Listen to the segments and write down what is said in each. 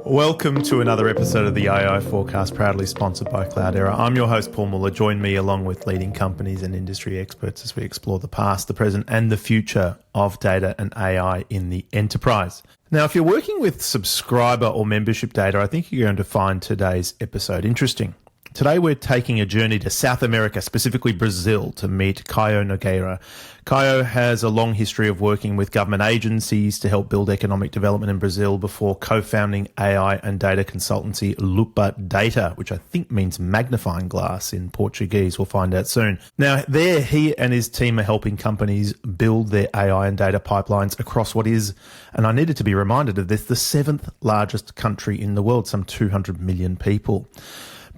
Welcome to another episode of the AI Forecast, proudly sponsored by Cloudera. I'm your host, Paul Muller. Join me along with leading companies and industry experts as we explore the past, the present, and the future of data and AI in the enterprise. Now, if you're working with subscriber or membership data, I think you're going to find today's episode interesting. Today, we're taking a journey to South America, specifically Brazil, to meet Caio Nogueira. Caio has a long history of working with government agencies to help build economic development in Brazil before co-founding AI and data consultancy Lupa Data, which I think means magnifying glass in Portuguese. We'll find out soon. Now, there, he and his team are helping companies build their AI and data pipelines across what is, and I needed to be reminded of this, the seventh largest country in the world, some 200 million people.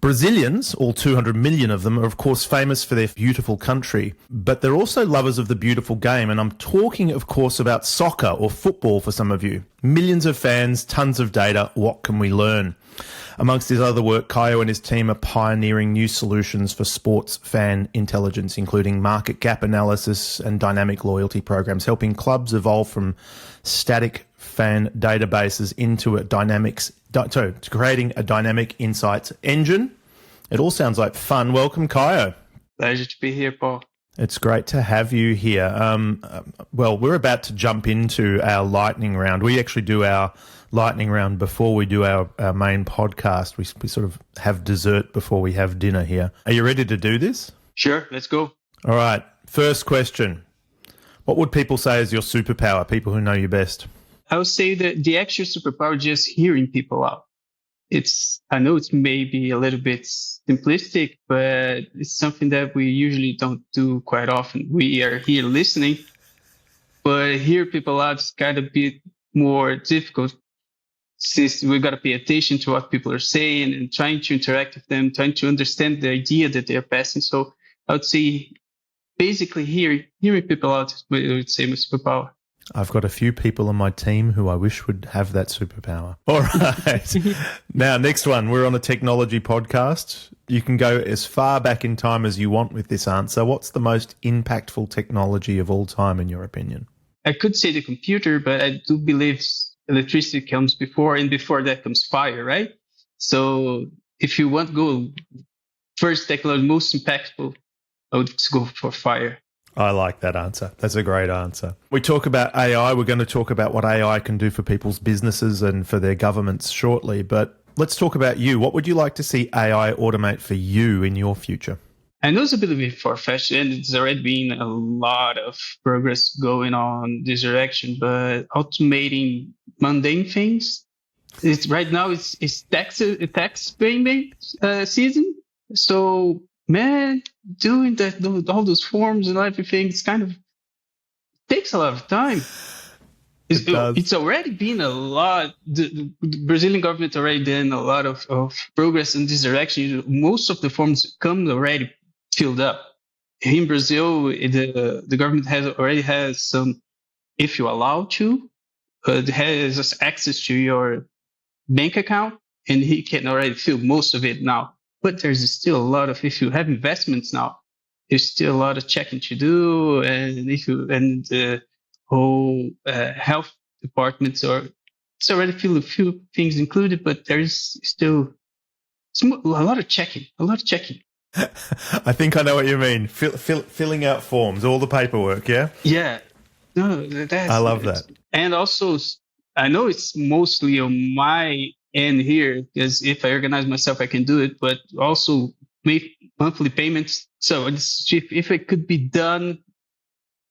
Brazilians, all 200 million of them, are of course famous for their beautiful country, but they're also lovers of the beautiful game. And I'm talking, of course, about soccer or football for some of you. Millions of fans, tons of data. What can we learn? Amongst his other work, Caio and his team are pioneering new solutions for sports fan intelligence, including market gap analysis and dynamic loyalty programs, helping clubs evolve from static fan databases into creating a dynamic insights engine. It all sounds like fun. Welcome, Caio. Pleasure to be here, Paul. It's great to have you here. Well, we're about to jump into our lightning round. We actually do our lightning round before we do our main podcast. We sort of have dessert before we have dinner here. Are you ready to do this? Sure, let's go. All right. First question. What would people say is your superpower, people who know you best? I would say that the actual superpower is just hearing people out. I know it's maybe a little bit simplistic, but it's something that we usually don't do quite often. We are here listening, but hear people out is kind of a bit more difficult since we've got to pay attention to what people are saying and trying to interact with them, trying to understand the idea that they're passing. So I would say basically hearing people out is what I would say my superpower. I've got a few people on my team who I wish would have that superpower. All right. Now, next one. We're on a technology podcast. You can go as far back in time as you want with this answer. What's the most impactful technology of all time, in your opinion? I could say the computer, but I do believe electricity comes before, and before that comes fire, right? So if you want to go first technology, most impactful, I would go for fire. I like that answer. That's a great answer. We talk about AI. We're going to talk about what AI can do for people's businesses and for their governments shortly. But let's talk about you. What would you like to see AI automate for you in your future? I know it's a bit far-fetched, and there's already been a lot of progress going on this direction, but automating mundane things, right now it's tax payment season. So, man, doing that, all those forms and everything, it's kind of takes a lot of time. It's already been a lot. The Brazilian government already done a lot of progress in this direction. Most of the forms come already filled up. In Brazil, the government already has some, if you allow to, has access to your bank account, and he can already fill most of it now. But there's still a lot of, if you have investments now, there's still a lot of checking to do, and the whole health departments it's already a few things included, but there's still a lot of checking. I think I know what you mean. Filling out forms, all the paperwork, yeah? Yeah. No, I love that. And also, I know it's mostly on my end here, because if I organize myself, I can do it, but also make monthly payments. So if it could be done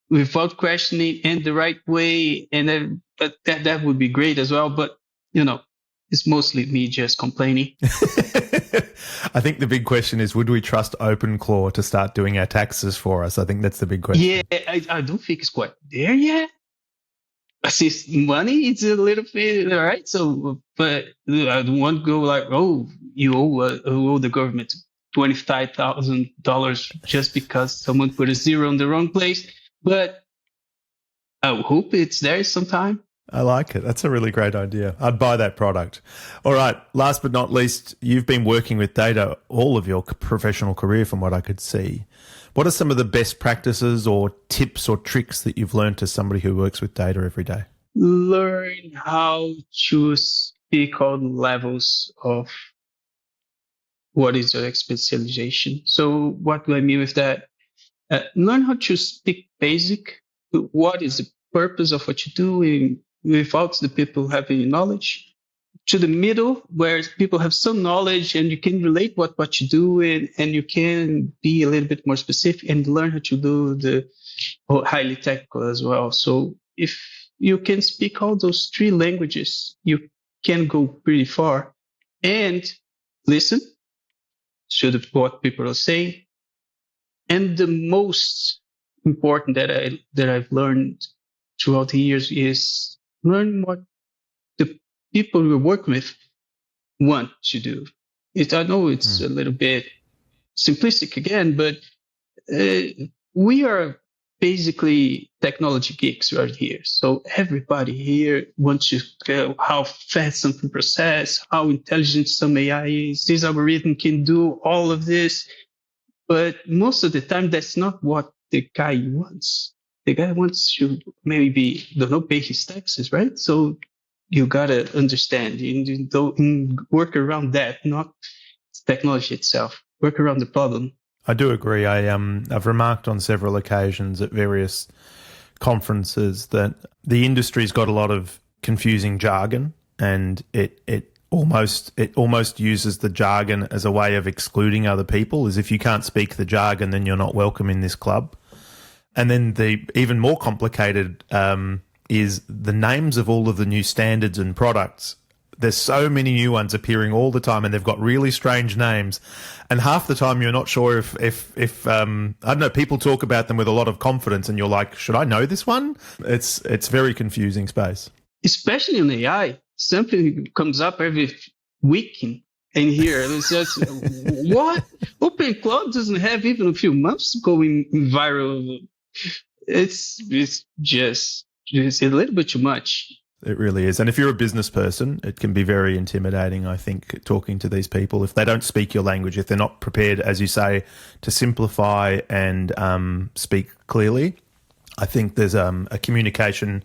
without questioning and the right way, and then, but that would be great as well. But, it's mostly me just complaining. I think the big question is, would we trust OpenClaw to start doing our taxes for us? I think that's the big question. Yeah, I don't think it's quite there yet. Since money, it's a little bit, all right. So, but I don't want to go like, oh, you owe the government $25,000 just because someone put a zero in the wrong place. But I hope it's there sometime. I like it. That's a really great idea. I'd buy that product. All right. Last but not least, you've been working with data all of your professional career from what I could see. What are some of the best practices or tips or tricks that you've learned as somebody who works with data every day? Learn how to speak all levels of what is your specialization. So what do I mean with that? Learn how to speak basic. What is the purpose of what you do without the people having knowledge? To the middle, where people have some knowledge and you can relate what you do and you can be a little bit more specific and learn how to do the highly technical as well. So if you can speak all those three languages, you can go pretty far. And listen to what people are saying. And the most important that I've learned throughout the years is learn what the people you work with want to do. I know it's a little bit simplistic again, but we are basically technology geeks right here. So everybody here wants to know how fast something process, how intelligent some AI is. This algorithm can do all of this. But most of the time, that's not what the guy wants. The guy wants to maybe, don't know, pay his taxes, right? So you gotta understand and work around that, not technology itself. Work around the problem. I do agree. I've remarked on several occasions at various conferences that the industry's got a lot of confusing jargon, and it almost uses the jargon as a way of excluding other people. As if you can't speak the jargon, then you're not welcome in this club. And then the even more complicated is the names of all of the new standards and products. There's so many new ones appearing all the time, and they've got really strange names. And half the time, you're not sure if I don't know. People talk about them with a lot of confidence, and you're like, should I know this one? It's very confusing space. Especially in AI, something comes up every week in here. It's just what Open Cloud doesn't have even a few months going viral. It's just a little bit too much. It really is. And if you're a business person, it can be very intimidating, I think, talking to these people. If they don't speak your language, if they're not prepared, as you say, to simplify and speak clearly, I think there's a communication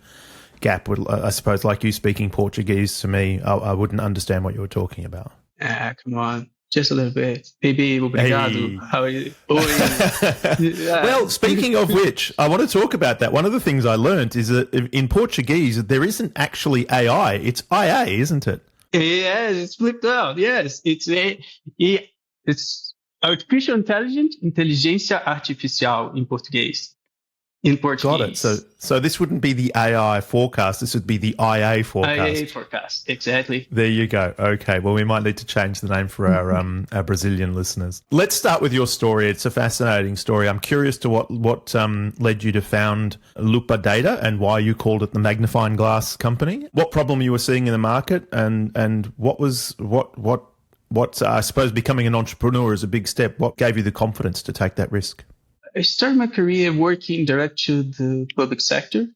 gap. I suppose, like you speaking Portuguese to me, I wouldn't understand what you were talking about. Come on. Just a little bit. Maybe obrigado. Hey. How are you? Well, speaking of which, I want to talk about that. One of the things I learned is that in Portuguese, there isn't actually AI. It's IA, isn't it? Yes, it's flipped out. Yes, it's artificial intelligence, inteligência artificial in Português. In Portuguese. Got it. So this wouldn't be the AI forecast. This would be the IA forecast. IA forecast, exactly. There you go. Okay. Well, we might need to change the name for our Brazilian listeners. Let's start with your story. It's a fascinating story. I'm curious to what led you to found Lupa Data and why you called it the magnifying glass company. What problem you were seeing in the market, and what I suppose becoming an entrepreneur is a big step. What gave you the confidence to take that risk? I started my career working direct to the public sector.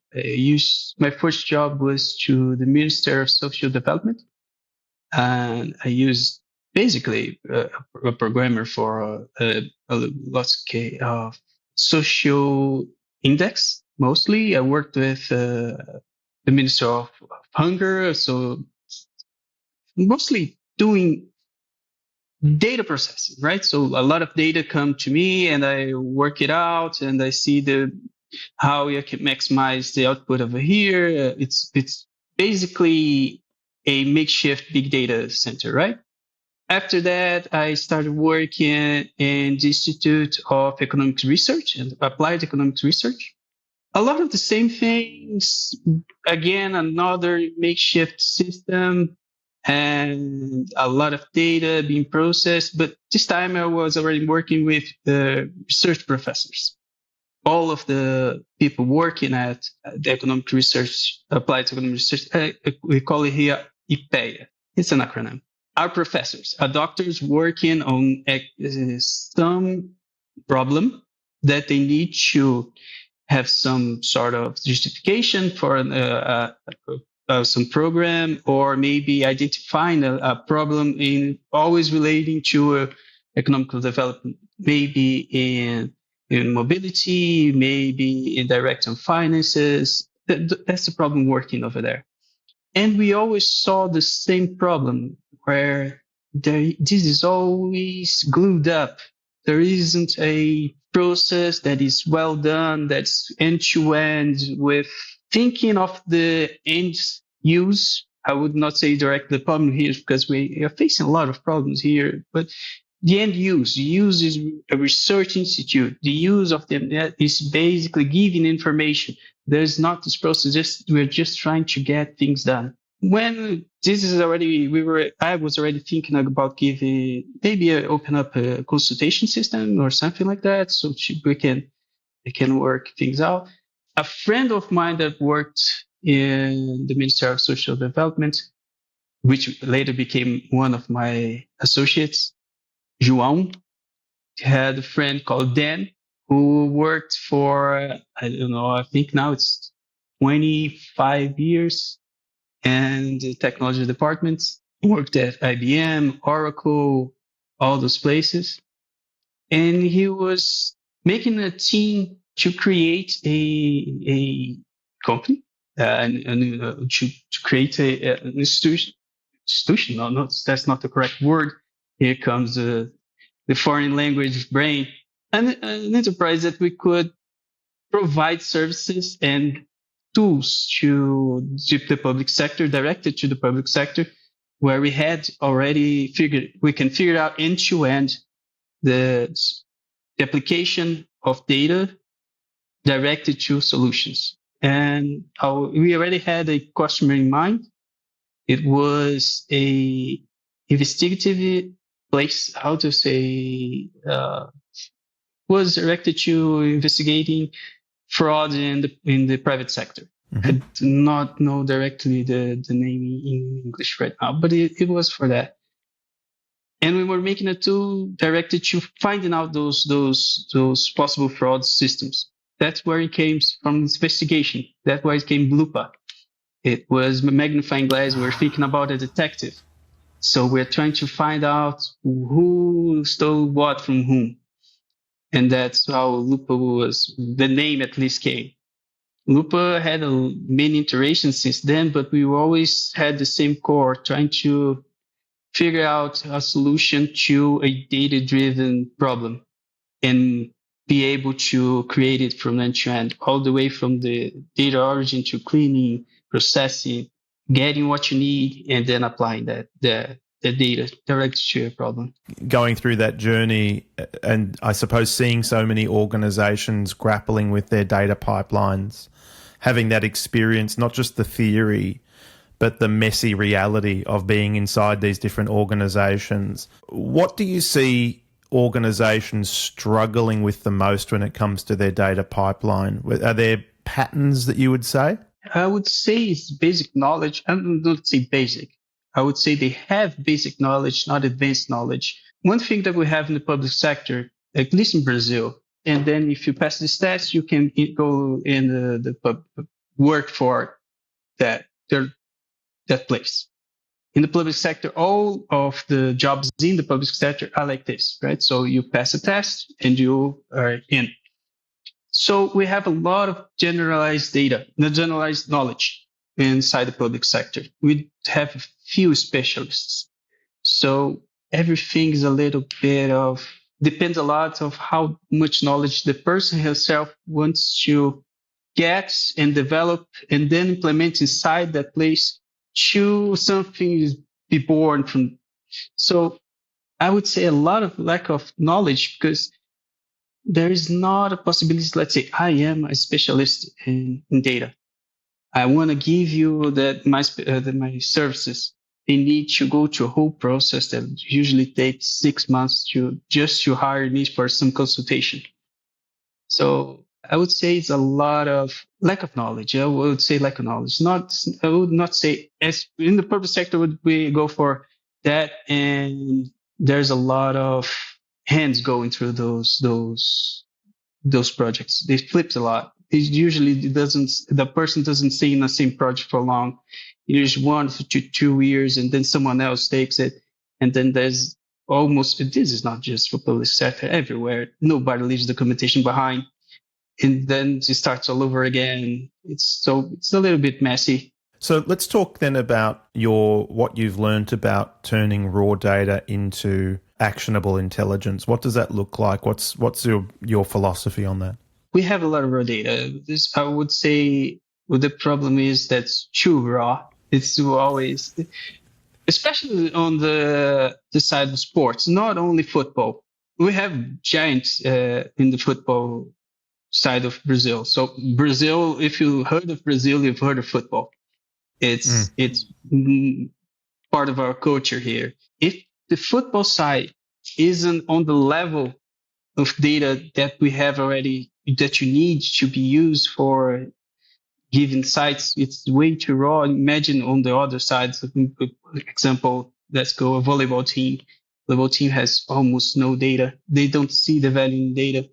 My first job was to the Minister of Social Development. And I used basically a programmer for a social index. Mostly I worked with the Minister of Hunger. So mostly doing data processing, right? So a lot of data come to me and I work it out and I see how I can maximize the output over here. It's basically a makeshift big data center, right? After that, I started working in the Institute of Economic Research and Applied Economic Research. A lot of the same things, again, another makeshift system, and a lot of data being processed. But this time I was already working with research professors. All of the people working at the economic research, applied economic research, we call it here IPEA. It's an acronym. Our professors, our doctors working on some problem that they need to have some sort of justification for some program, or maybe identifying a problem in always relating to economical development, maybe in mobility, maybe in direct on finances. That's the problem working over there. And we always saw the same problem where this is always glued up. There isn't a process that is well done, that's end to end with thinking of the end use. I would not say directly the problem here because we are facing a lot of problems here, but the end use is a research institute. The use of them is basically giving information. There's not this process. We're just trying to get things done. When this is already, I was already thinking about giving, maybe open up a consultation system or something like that, so we can work things out. A friend of mine that worked in the Ministry of Social Development, which later became one of my associates, João, had a friend called Dan who worked for, I don't know, I think now it's 25 years in the technology departments, worked at IBM, Oracle, all those places. And he was making a team to create a company and to create an institution. No, that's not the correct word. Here comes the foreign language brain, an enterprise that we could provide services and tools to the public sector, directed to the public sector, where we had already we can figure out end to end the application of data directed to solutions. And we already had a customer in mind. It was a investigative place, was directed to investigating fraud in the private sector. Mm-hmm. I do not know directly the name in English right now, but it was for that. And we were making a tool directed to finding out those possible fraud systems. That's where it came from, investigation. That's why it came Lupa. It was a magnifying glass. We were thinking about a detective. So we're trying to find out who stole what from whom. And that's how Lupa the name at least came. Lupa had many iterations since then, but we always had the same core, trying to figure out a solution to a data-driven problem and be able to create it from end to end, all the way from the data origin to cleaning, processing, getting what you need, and then applying the data directly to your problem. Going through that journey, and I suppose seeing so many organizations grappling with their data pipelines, having that experience, not just the theory, but the messy reality of being inside these different organizations. What do you see organizations struggling with the most when it comes to their data pipeline? Are there patterns that you would say? I would say it's basic knowledge. I would not say basic. I would say they have basic knowledge, not advanced knowledge. One thing that we have in the public sector, at least in Brazil, and then if you pass this test, you can go in the work for that place. In the public sector, all of the jobs in the public sector are like this, right? So you pass a test and you are in. So we have a lot of generalized data, generalized knowledge inside the public sector. We have a few specialists. So everything is a little bit depends a lot of how much knowledge the person himself wants to get and develop and then implement inside that place to something be born from. So I would say a lot of lack of knowledge, because there is not a possibility. Let's say I am a specialist in data. I want to give you my services. They need to go to a whole process that usually takes 6 months to hire me for some consultation. So I would say it's a lot of lack of knowledge. I would say lack of knowledge. I would not say, as in the public sector, would we go for that, and there's a lot of hands going through those projects. They flips a lot. The person doesn't stay in the same project for long. years 1 to 2 years, and then someone else takes it. And then there's this is not just for public sector, everywhere. Nobody leaves documentation behind. And then it starts all over again. It's a little bit messy. So let's talk then about what you've learned about turning raw data into actionable intelligence. What does that look like? What's your philosophy on that? We have a lot of raw data. I would say, the problem is that's too raw. It's always, especially on the side of sports, not only football. We have giants in the football side of Brazil. So Brazil, if you heard of Brazil, you've heard of football. It's part of our culture here. If the football side isn't on the level of data that we have already, that you need to be used for given sites, it's way too raw. Imagine on the other side, for example, let's go a volleyball team. The volleyball team has almost no data. They don't see the value in data.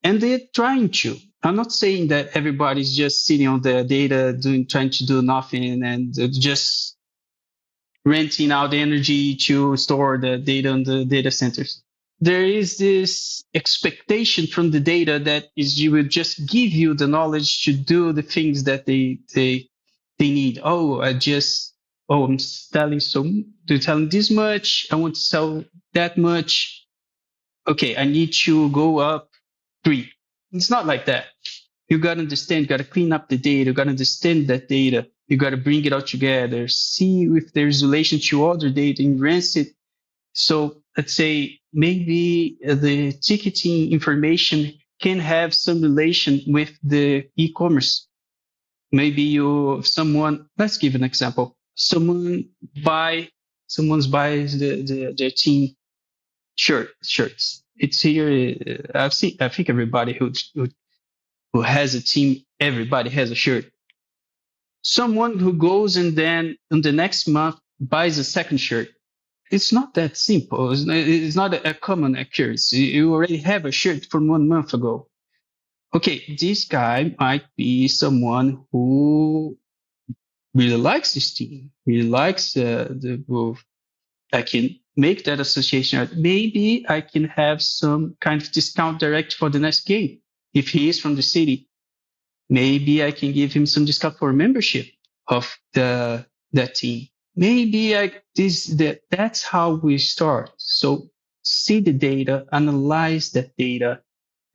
And they're trying to. I'm not saying that everybody's just sitting on the data, trying to do nothing and just renting out energy to store the data on the data centers. There is this expectation from the data that you will just give you the knowledge to do the things that they need. I'm they're selling this much. I want to sell that much. Okay, I need to go up 3. It's not like that. You got to understand, you got to clean up the data, you got to understand that data, you got to bring it all together, see if there's relation to other data, and rinse it. So let's say maybe the ticketing information can have some relation with the e-commerce. Maybe let's give an example. Someone buys their team shirts. It's here. I think everybody who has a team, everybody has a shirt. Someone who goes and then in the next month buys a second shirt. It's not that simple. It's not a common occurrence. You already have a shirt from 1 month ago. Okay, this guy might be someone who really likes this team, really likes the move. I can make that association. Maybe I can have some kind of discount direct for the next game. If he is from the city, maybe I can give him some discount for membership of that team. Maybe that's how we start. So see the data, analyze that data,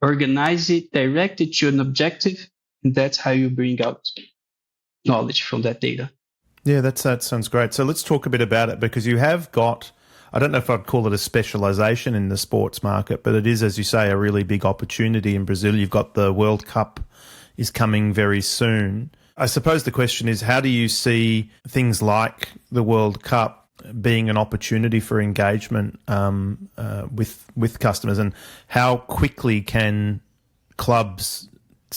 organize it, direct it to an objective, and that's how you bring out knowledge from that data. Yeah, that sounds great. So let's talk a bit about it, because you have got, I don't know if I'd call it a specialization in the sports market, but it is, as you say, a really big opportunity in Brazil. You've got the World Cup is coming very soon. I suppose the question is, how do you see things like the World Cup being an opportunity for engagement with customers, and how quickly can clubs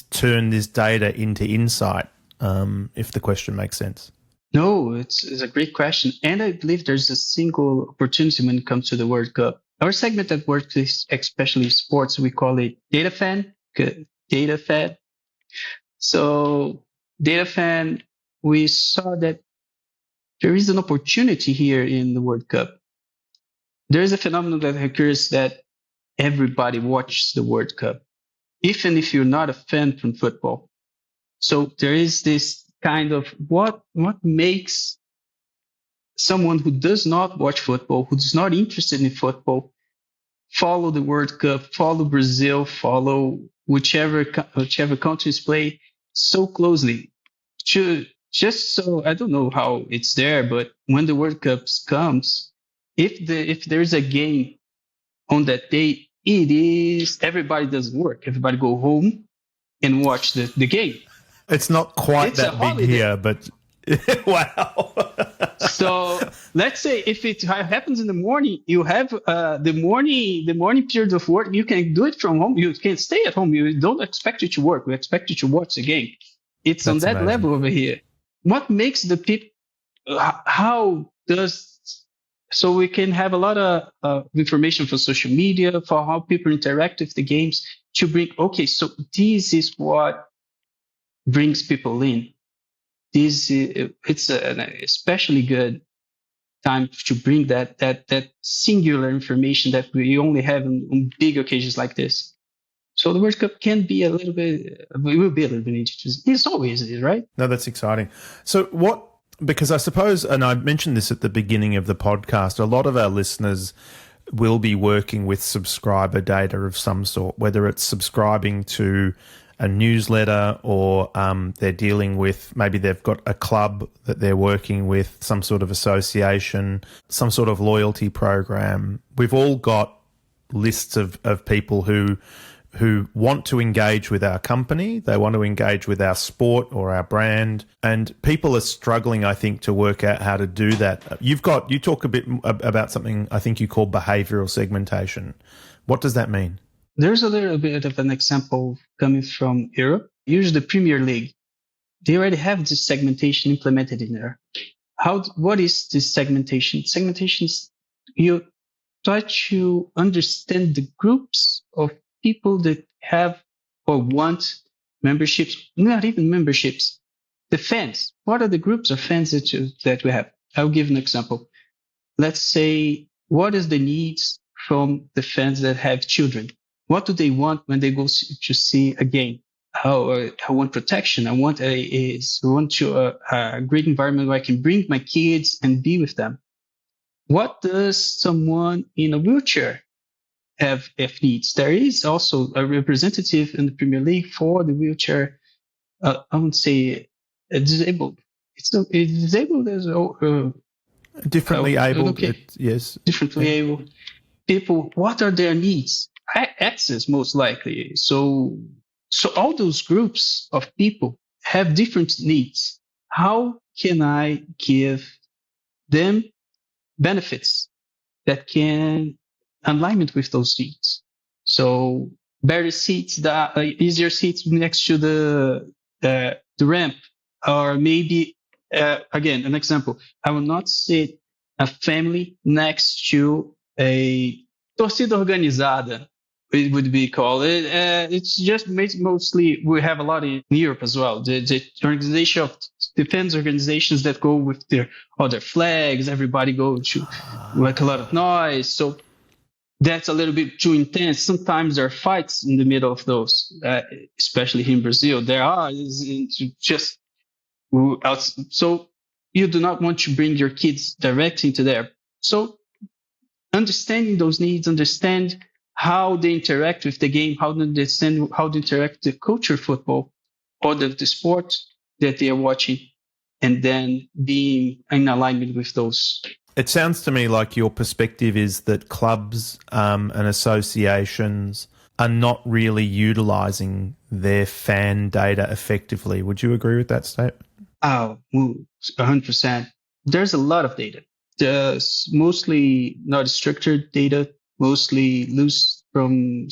turn this data into insight, if the question makes sense? No, it's a great question. And I believe there's a single opportunity when it comes to the World Cup. Our segment that works with especially sports, we call it data fan. So data fan, we saw that there is an opportunity here in the World Cup. There is a phenomenon that occurs that everybody watches the World Cup, even if you're not a fan from football. So there is this kind of what makes someone who does not watch football, who's not interested in football, follow the World Cup, follow Brazil, follow whichever countries play so closely. Just so, I don't know how it's there, but when the World Cup comes, if there's a game on that day, everybody doesn't work. Everybody go home and watch the game. It's not quite that big here, but wow. So let's say if it happens in the morning, you have the morning period of work. You can do it from home. You can stay at home. You don't expect you to work. We expect you to watch the game. It's on that amazing level over here. What makes the people? So we can have a lot of information for social media, for how people interact with the games, to bring. Okay, so this is what brings people in. it's an especially good time to bring that singular information that we only have on big occasions like this. So the World Cup can be a little bit, it will be a little bit interesting. It's always is, right? No, that's exciting. So because I suppose, and I mentioned this at the beginning of the podcast, a lot of our listeners will be working with subscriber data of some sort, whether it's subscribing to a newsletter or they're dealing with, maybe they've got a club that they're working with, some sort of association, some sort of loyalty program. We've all got lists of people who want to engage with our company, they want to engage with our sport or our brand, and people are struggling, I think, to work out how to do that. You talk a bit about something I think you call behavioral segmentation. What does that mean? There's a little bit of an example coming from Europe. Usually the Premier League, they already have this segmentation implemented in there. What is this segmentation? Segmentation is you try to understand the groups of people that have or want memberships, not even memberships, the fans. What are the groups of fans that we have? I'll give an example. Let's say, what is the needs from the fans that have children? What do they want when they go to see a game? I want protection. I want a great environment where I can bring my kids and be with them. What does someone in a wheelchair have needs? There is also a representative in the Premier League for the wheelchair. I wouldn't say disabled. It's disabled as differently able. Okay. Yes, differently able people. What are their needs? Access, most likely. So all those groups of people have different needs. How can I give them benefits that can alignment with those seats? So better seats, easier seats next to the ramp, or maybe again an example. I will not sit a family next to a torcida organizada. It would be called. It's just mostly we have a lot in Europe as well. The organization of defense organizations that go with their other flags. Everybody go to like a lot of noise. So that's a little bit too intense. Sometimes there are fights in the middle of those, especially here in Brazil. There are just so you do not want to bring your kids directly into there. So understanding those needs, understand how they interact with the game, how they interact with the culture of football or the sport that they are watching, and then being in alignment with those. It sounds to me like your perspective is that clubs and associations are not really utilising their fan data effectively. Would you agree with that statement? 100%. There's a lot of data. There's mostly not structured data, mostly loose from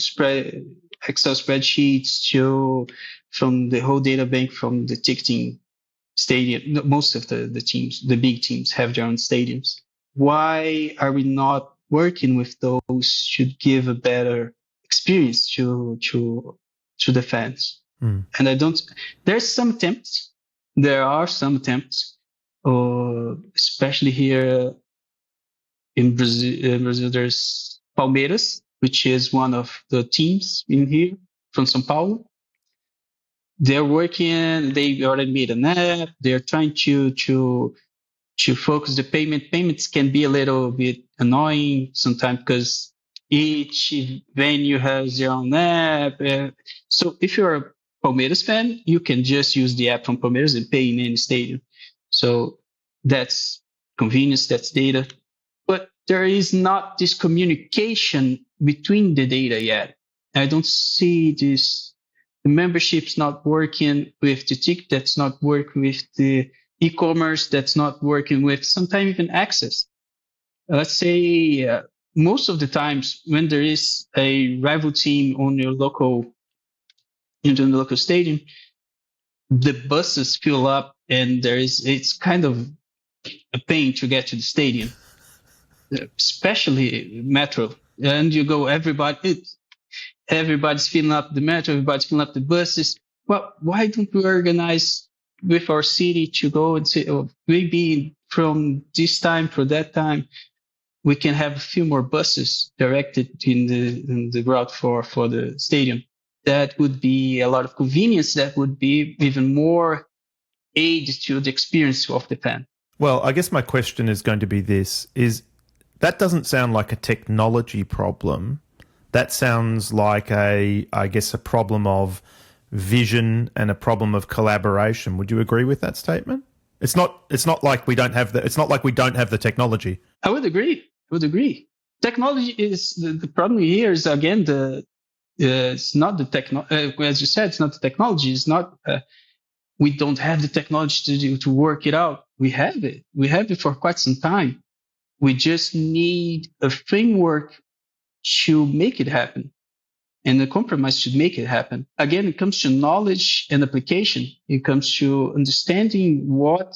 Excel spreadsheets from the whole data bank from the ticketing stadium. Most of the teams, the big teams, have their own stadiums. Why are we not working with those to give a better experience to the fans? And there's some attempts. There are some attempts, especially here in Brazil, there's Palmeiras, which is one of the teams in here from São Paulo. They're working. They already made an app. They're trying to focus the payment. Payments can be a little bit annoying sometimes because each venue has their own app. So if you're a Palmeiras fan, you can just use the app from Palmeiras and pay in any stadium. So that's convenience, that's data. But there is not this communication between the data yet. I don't see this. The membership's not working with the ticket, that's not working with the e-commerce, that's not working with sometimes even access. Let's say most of the times when there is a rival team on your local stadium, the buses fill up and it's kind of a pain to get to the stadium, especially metro. And you go, everybody's filling up the metro, everybody's filling up the buses. Well, why don't we organize with our city to go and say, oh, maybe from this time for that time, we can have a few more buses directed in the route for the stadium. That would be a lot of convenience. That would be even more aid to the experience of the fan. Well, I guess my question is going to be this, is that doesn't sound like a technology problem. That sounds like a problem of vision and a problem of collaboration. Would you agree with that statement? It's not like we don't have the technology. I would agree. Technology is the problem here is again it's not the as you said, it's not the technology. It's not we don't have the technology to work it out. We have it. We have it for quite some time. We just need a framework to make it happen, and a compromise to make it happen. Again, it comes to knowledge and application. It comes to understanding what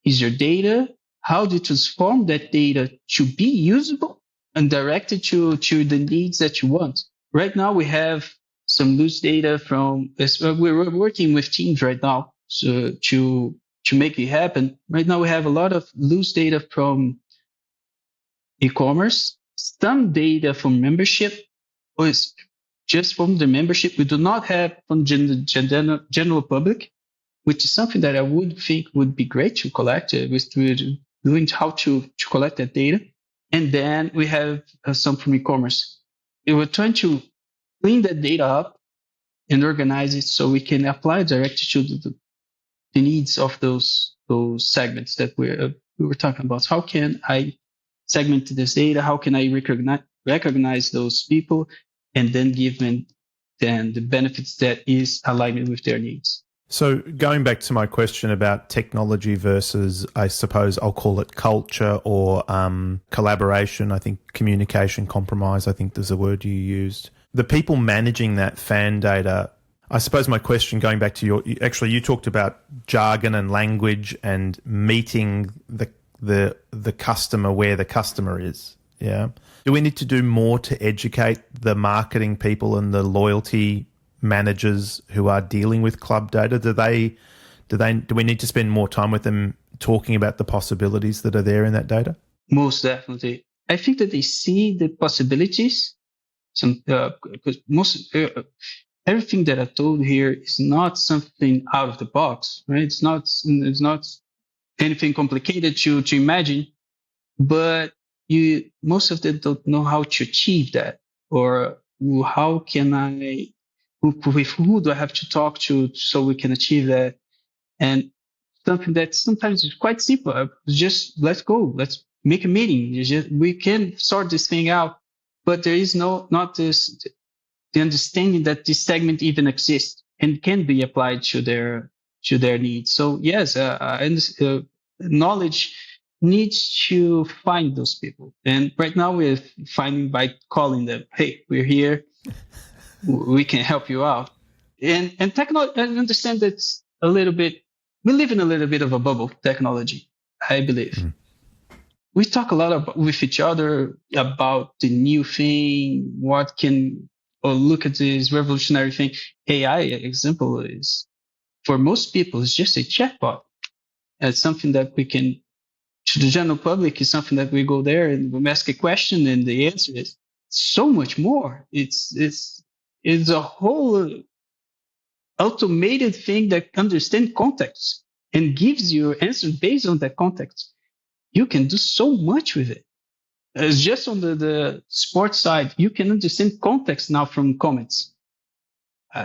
is your data, how to transform that data to be usable and directed to the needs that you want. Right now, we have some loose data from this. We're working with teams right now to make it happen. Right now, we have a lot of loose data from e-commerce, some data from membership, or just from the membership. We do not have from the general public, which is something that I would think would be great to collect. We're doing how to collect that data. And then we have some from e-commerce. We were trying to clean that data up and organize it so we can apply directly to the needs of those segments that we were talking about. How can I segment this data? How can I recognize those people and then give them then the benefits that is aligned with their needs? So going back to my question about technology versus, I suppose I'll call it culture or collaboration, I think communication, compromise, I think there's a word you used. The people managing that fan data, I suppose my question going back to you talked about jargon and language and meeting the customer where the customer is. Yeah. Do we need to do more to educate the marketing people and the loyalty managers who are dealing with club data? Do we need to spend more time with them talking about the possibilities that are there in that data? Most definitely. I think that they see the possibilities. Because everything that I told here is not something out of the box, right? It's not anything complicated to imagine, but most of them don't know how to achieve that, or how can I, with who do I have to talk to so we can achieve that? And something that sometimes is quite simple. Just let's go. Let's make a meeting. We can sort this thing out, but there is the understanding that this segment even exists and can be applied to their needs. So yes, knowledge needs to find those people. And right now we're finding by calling them, hey, we're here. We can help you out. And technology, I understand that we live in a little bit of a bubble, technology, I believe. Mm-hmm. We talk a lot with each other about the new thing, look at this revolutionary thing. AI example is, for most people, it's just a chatbot. It's something that we can, to the general public, is something that we go there and we ask a question and the answer is so much more. It's a whole automated thing that understands context and gives you answers based on that context. You can do so much with it. It's just on the sports side, you can understand context now from comments.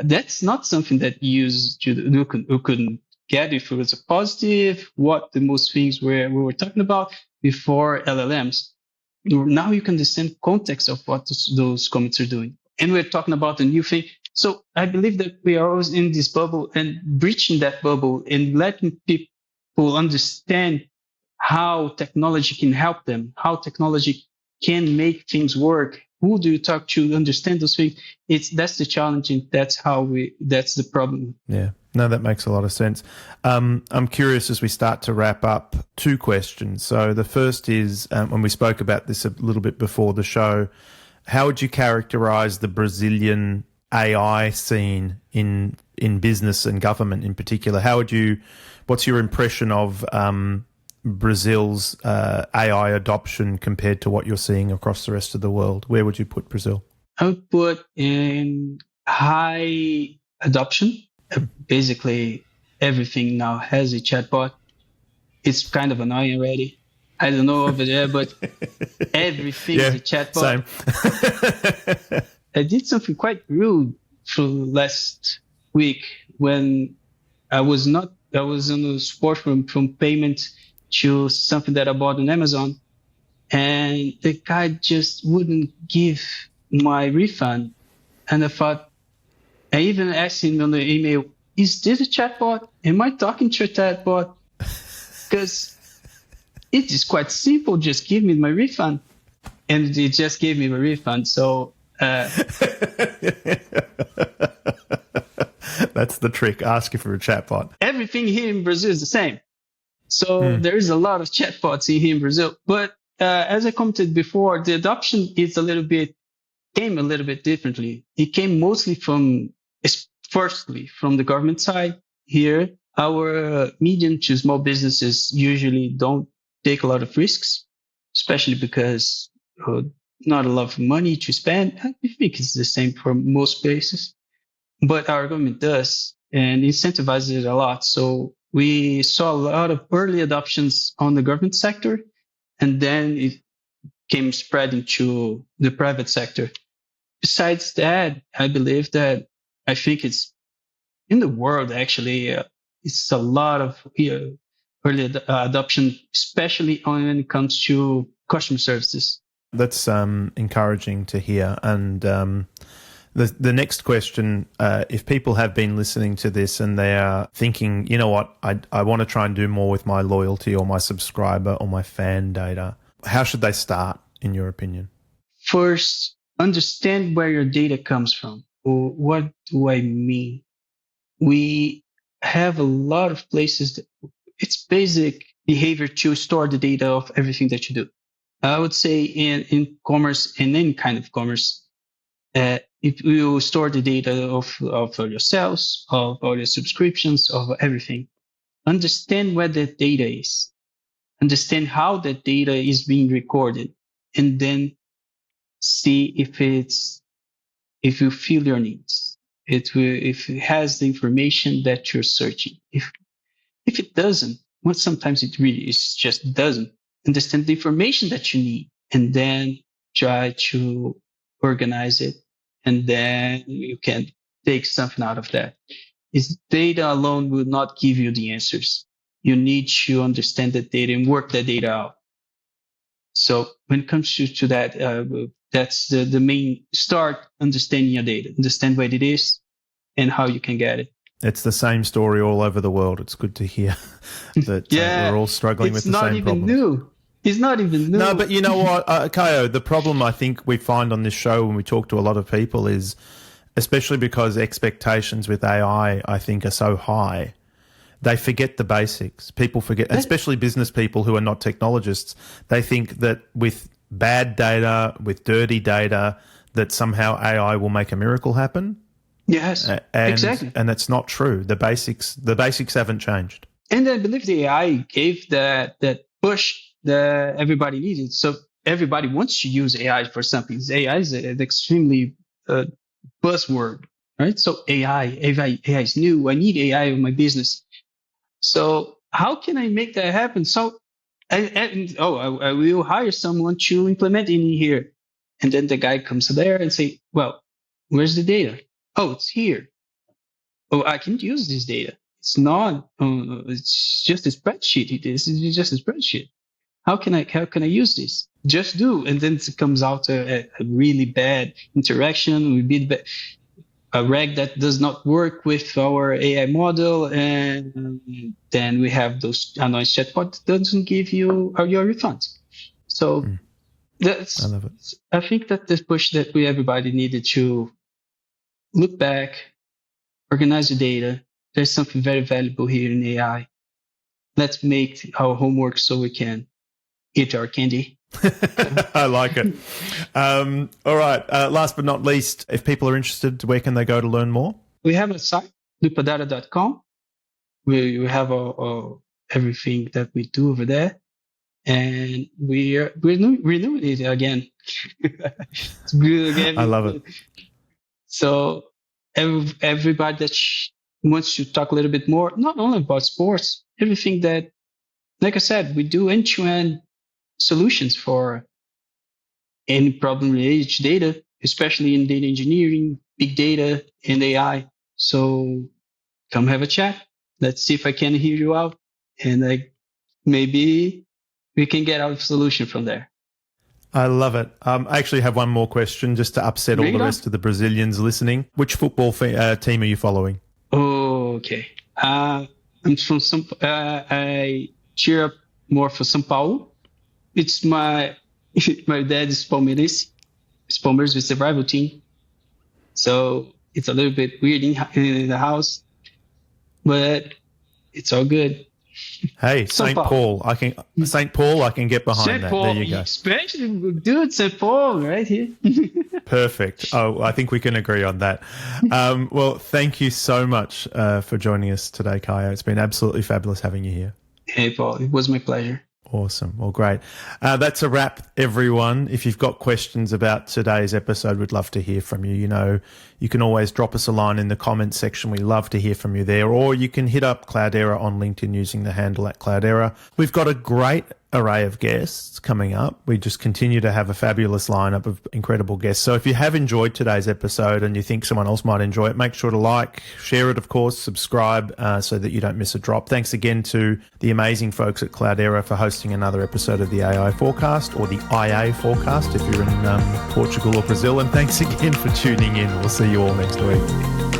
That's not something that you couldn't get if it was a positive, what the most things we were talking about before LLMs. Now you can understand context of what those comments are doing. And we're talking about a new thing. So I believe that we are always in this bubble, and breaching that bubble and letting people understand how technology can help them, how technology can make things work. Who do you talk to understand those things? That's the challenge, and that's the problem. Yeah. No, that makes a lot of sense. I'm curious, as we start to wrap up, 2 questions. So the first is, when we spoke about this a little bit before the show, how would you characterize the Brazilian AI scene in business and government in particular? What's your impression of Brazil's AI adoption compared to what you're seeing across the rest of the world? Where would you put Brazil? I would put in high adoption. Basically, everything now has a chatbot. It's kind of annoying already. I don't know over there, but everything is a chatbot. Same. I did something quite rude for last week when I was on a support from payment to something that I bought on Amazon, and the guy just wouldn't give my refund. And I even asked him on the email, is this a chatbot? Am I talking to a chatbot? Because it is quite simple. Just give me my refund. And it just gave me my refund. So that's the trick. Ask for a chatbot. Everything here in Brazil is the same. So there is a lot of chatbots here in Brazil. But as I commented before, the adoption came a little bit differently. It came mostly firstly from the government side here. Our medium to small businesses usually don't take a lot of risks, especially because not a lot of money to spend. I think it's the same for most places, but our government does and incentivizes it a lot. So we saw a lot of early adoptions on the government sector, and then it came spreading to the private sector. Besides that, I think it's in the world, actually, it's a lot of early adoption, especially when it comes to customer services. That's encouraging to hear. And the next question, if people have been listening to this and they are thinking, you know what, I want to try and do more with my loyalty or my subscriber or my fan data, how should they start, in your opinion? First, understand where your data comes from. What do I mean? We have a lot of places it's basic behavior to store the data of everything that you do. I would say in commerce, in any kind of commerce, if you store the data of all your sales, of all your subscriptions, of everything, understand where that data is, understand how that data is being recorded, and then see if you feel your needs. If it has the information that you're searching. If it doesn't, well, sometimes it really just doesn't. Understand the information that you need, and then try to organize it, and then you can take something out of that. Data alone will not give you the answers. You need to understand the data and work that data out. So when it comes to that, that's the main start, understanding your data, understand what it is and how you can get it. It's the same story all over the world. It's good to hear that we're all struggling with the same problems. It's not even new. No, but you know what, Caio, the problem I think we find on this show when we talk to a lot of people is, especially because expectations with AI, I think, are so high, they forget the basics. People forget, especially business people who are not technologists, they think that with bad data, with dirty data, that somehow AI will make a miracle happen. Yes, exactly. And that's not true. The basics haven't changed. And I believe the AI gave that push that everybody needed. So everybody wants to use AI for something. AI is an extremely buzzword, right? So AI is new. I need AI in my business. So how can I make that happen? So I will hire someone to implement in here. And then the guy comes there and say, well, where's the data? Oh, it's here. Oh, I can use this data. It's not, it's just a spreadsheet. It's just a spreadsheet. How can I use this? Just do. And then it comes out a really bad interaction, a reg that does not work with our AI model. And then we have those annoying chatbot that doesn't give you your refunds. So I love it. I think that this push that everybody needed to look back, organize the data. There's something very valuable here in AI. Let's make our homework so we can eat our candy. I like it. All right. Last but not least, if people are interested, where can they go to learn more? We have a site, lupadata.com. We have everything that we do over there, and we're renewing it again. It's good again. I love it. So everybody that wants to talk a little bit more, not only about sports, everything that, like I said, we do end-to-end solutions for any problem related to data, especially in data engineering, big data, and AI. So come have a chat. Let's see if I can hear you out, and maybe we can get out a solution from there. I love it. I actually have one more question just to upset all the rest of the Brazilians listening. Which football team are you following? Oh, okay. I'm from I cheer up more for São Paulo. It's my dad is Palmeiras. Palmeiras is a rival team, so it's a little bit weird in the house, but it's all good. Hey, St. Paul. I can get behind St. that. Paul, there you go. especially, dude, St. Paul right here. Perfect. Oh, I think we can agree on that. Well, thank you so much for joining us today, Caio. It's been absolutely fabulous having you here. Hey, Paul, it was my pleasure. Awesome. Well, great. That's a wrap, everyone. If you've got questions about today's episode, we'd love to hear from you. You know, you can always drop us a line in the comments section. We love to hear from you there. Or you can hit up Cloudera on LinkedIn using the handle @Cloudera. We've got a great array of guests coming up. We just continue to have a fabulous lineup of incredible guests. So if you have enjoyed today's episode and you think someone else might enjoy it, make sure to like, share it, of course, subscribe so that you don't miss a drop. Thanks again to the amazing folks at Cloudera for hosting another episode of the AI Forecast, or the IA Forecast if you're in Portugal or Brazil. And thanks again for tuning in. We'll see you all next week.